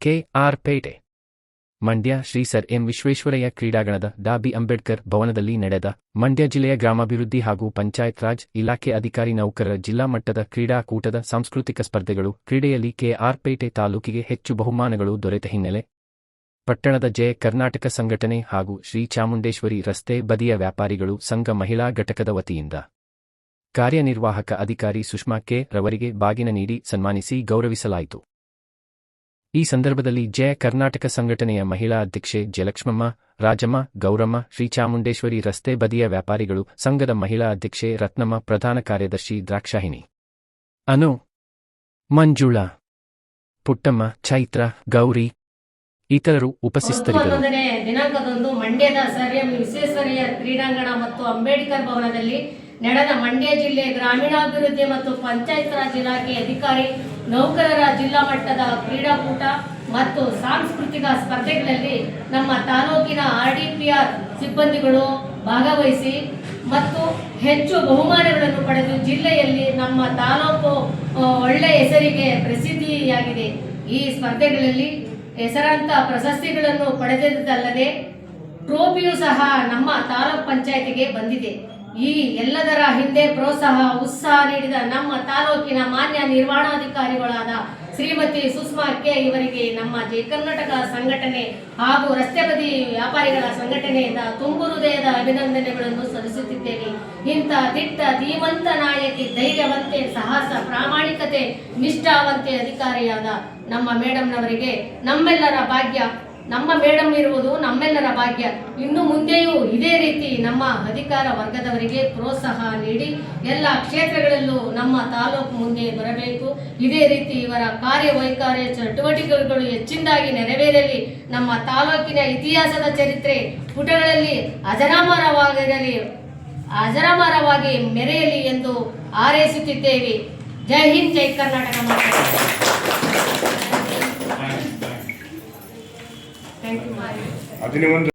KR. ಪೇಟೆ. Mandya Shri sir M Visvesvaraya ಕ್ರೀಡಾಂಗಣದ ಡಾ. ಬಿ. ಅಂಬೇಡ್ಕರ್ ಭವನದಲ್ಲಿ ನಡೆದ ಮಂಡ್ಯ ಜಿಲ್ಲೆಯ ಗ್ರಾಮಾಭಿವೃದ್ಧಿ ಹಾಗೂ ಪಂಚಾಯತ್ ರಾಜ್ ಇಲಾಖೆ ಅಧಿಕಾರಿ ನೌಕರರ ಜಿಲ್ಲಾ ಮಟ್ಟದ ಕ್ರೀಡಾಕೂಟದ ಸಾಂಸ್ಕೃತಿಕ ಸ್ಪರ್ಧೆಗಳು ಕ್ರೀಡೆಯಲ್ಲಿ ಕೆ.ಆರ್. ಪೇಟೆ ತಾಲೂಕಿಗೆ ಹೆಚ್ಚು ಬಹುಮಾನಗಳು ದೊರೆತ ಹಿನ್ನೆಲೆ ಪಟ್ಟಣದ ಜಯ ಕರ್ನಾಟಕ ಸಂಘಟನೆ ಹಾಗೂ ಶ್ರೀ ಚಾಮುಂಡೇಶ್ವರಿ ರಸ್ತೆ ಬದಿಯ ವ್ಯಾಪಾರಿಗಳು ಸಂಘ ಮಹಿಳಾ ಘಟಕದ ವತಿಯಿಂದ ಕಾರ್ಯನಿರ್ವಾಹಕ ಅಧಿಕಾರಿ ಸುಷ್ಮಾ ಕೆ. ರವರಿಗೆ ಬಾಗಿನ ನೀಡಿ ಸನ್ಮಾನಿಸಿ ಗೌರವಿಸಲಾಯಿತು. ಈ ಸಂದರ್ಭದಲ್ಲಿ ಜಯ ಕರ್ನಾಟಕ ಸಂಘಟನೆಯ ಮಹಿಳಾ ಅಧ್ಯಕ್ಷೆ ಜಯಲಕ್ಷ್ಮಮ್ಮ, ರಾಜಮ್ಮ, ಗೌರಮ್ಮ, ಶ್ರೀ ಚಾಮುಂಡೇಶ್ವರಿ ರಸ್ತೆ ಬದಿಯ ವ್ಯಾಪಾರಿಗಳು ಸಂಘದ ಮಹಿಳಾ ಅಧ್ಯಕ್ಷೆ ರತ್ನಮ್ಮ, ಪ್ರಧಾನ ಕಾರ್ಯದರ್ಶಿ ದ್ರಾಕ್ಷಾಯಿಣಿ, ಅನು, ಮಂಜುಳಾ, ಪುಟ್ಟಮ್ಮ, ಚೈತ್ರ, ಗೌರಿ ಇತರರು ಉಪಸ್ಥಿತರಿದ್ದರು. ದಿನಾಂಕದಂದು ಮಂಡ್ಯದ ಸರ್ ಎಂ ವಿಶ್ವೇಶ್ವರಯ್ಯ ಕ್ರೀಡಾಂಗಣ ಮತ್ತು ಅಂಬೇಡ್ಕರ್ ಭವನದಲ್ಲಿ ನಡೆದ ಮಂಡ್ಯ ಜಿಲ್ಲೆ ಗ್ರಾಮೀಣಾಭಿವೃದ್ಧಿ ಮತ್ತು ಪಂಚಾಯತ್ ರಾಜ್ ಇಲಾಖೆ ಅಧಿಕಾರಿ ನೌಕರರ ಜಿಲ್ಲಾ ಮಟ್ಟದ ಕ್ರೀಡಾಕೂಟ ಮತ್ತು ಸಾಂಸ್ಕೃತಿಕ ಸ್ಪರ್ಧೆಗಳಲ್ಲಿ ನಮ್ಮ ತಾಲೂಕಿನ RDPR ಸಿಬ್ಬಂದಿಗಳು ಭಾಗವಹಿಸಿ ಮತ್ತು ಹೆಚ್ಚು ಬಹುಮಾನಗಳನ್ನು ಪಡೆದು ಜಿಲ್ಲೆಯಲ್ಲಿ ನಮ್ಮ ತಾಲೂಕು ಒಳ್ಳೆಯ ಹೆಸರಿಗೆ ಪ್ರಸಿದ್ಧಿಯಾಗಿದೆ. ಈ ಸ್ಪರ್ಧೆಗಳಲ್ಲಿ ಹೆಸರಾಂತ ಪ್ರಶಸ್ತಿಗಳನ್ನು ಪಡೆದಲ್ಲದೆ ಟ್ರೋಫಿಯೂ ಸಹ ನಮ್ಮ ತಾಲೂಕ್ ಪಂಚಾಯತಿಗೆ ಬಂದಿದೆ. ಈ ಎಲ್ಲದರ ಹಿಂದೆ ಪ್ರೋತ್ಸಾಹ ಉತ್ಸಾಹ ನೀಡಿದ ನಮ್ಮ ತಾಲೂಕಿನ ಮಾನ್ಯ ನಿರ್ವಹಣಾಧಿಕಾರಿಗಳಾದ ಶ್ರೀಮತಿ ಸುಷ್ಮಾ ಕೆ. ಇವರಿಗೆ ನಮ್ಮ ಜಯ ಕರ್ನಾಟಕ ಸಂಘಟನೆ ಹಾಗೂ ರಸ್ತೆ ಬದಿ ವ್ಯಾಪಾರಿಗಳ ಸಂಘಟನೆಯಿಂದ ತುಂಬು ಹೃದಯದ ಅಭಿನಂದನೆಗಳನ್ನು ಸಲ್ಲಿಸುತ್ತಿದ್ದೇನೆ. ಇಂಥ ದಿಟ್ಟ ಧೀಮಂತ ನಾಯಕಿ, ಧೈರ್ಯವಂತೆ, ಸಾಹಸ, ಪ್ರಾಮಾಣಿಕತೆ, ನಿಷ್ಠಾವಂತೆ ಅಧಿಕಾರಿಯಾದ ನಮ್ಮ ಮೇಡಮ್ನವರಿಗೆ ನಮ್ಮೆಲ್ಲರ ಭಾಗ್ಯ. ನಮ್ಮ ಮೇಡಮ್ ಇರುವುದು ನಮ್ಮೆಲ್ಲರ ಭಾಗ್ಯ. ಇನ್ನು ಮುಂದೆಯೂ ಇದೇ ರೀತಿ ನಮ್ಮ ಅಧಿಕಾರ ವರ್ಗದವರಿಗೆ ಪ್ರೋತ್ಸಾಹ ನೀಡಿ ಎಲ್ಲ ಕ್ಷೇತ್ರಗಳಲ್ಲೂ ನಮ್ಮ ತಾಲೂಕು ಮುಂದೆ ಬರಬೇಕು. ಇದೇ ರೀತಿ ಇವರ ಕಾರ್ಯವೈಖರಿ ಚಟುವಟಿಕೆಗಳು ಹೆಚ್ಚಿನದಾಗಿ ನೆರವೇರಲಿ. ನಮ್ಮ ತಾಲೂಕಿನ ಇತಿಹಾಸದ ಚರಿತ್ರೆ ಪುಟಗಳಲ್ಲಿ ಅಜರಾಮರವಾಗಿ ಮೆರೆಯಲಿ ಎಂದು ಹಾರೈಸುತ್ತಿದ್ದೇವೆ. ಜೈ ಹಿಂದ್, ಜೈ ಕರ್ನಾಟಕ. Thank you.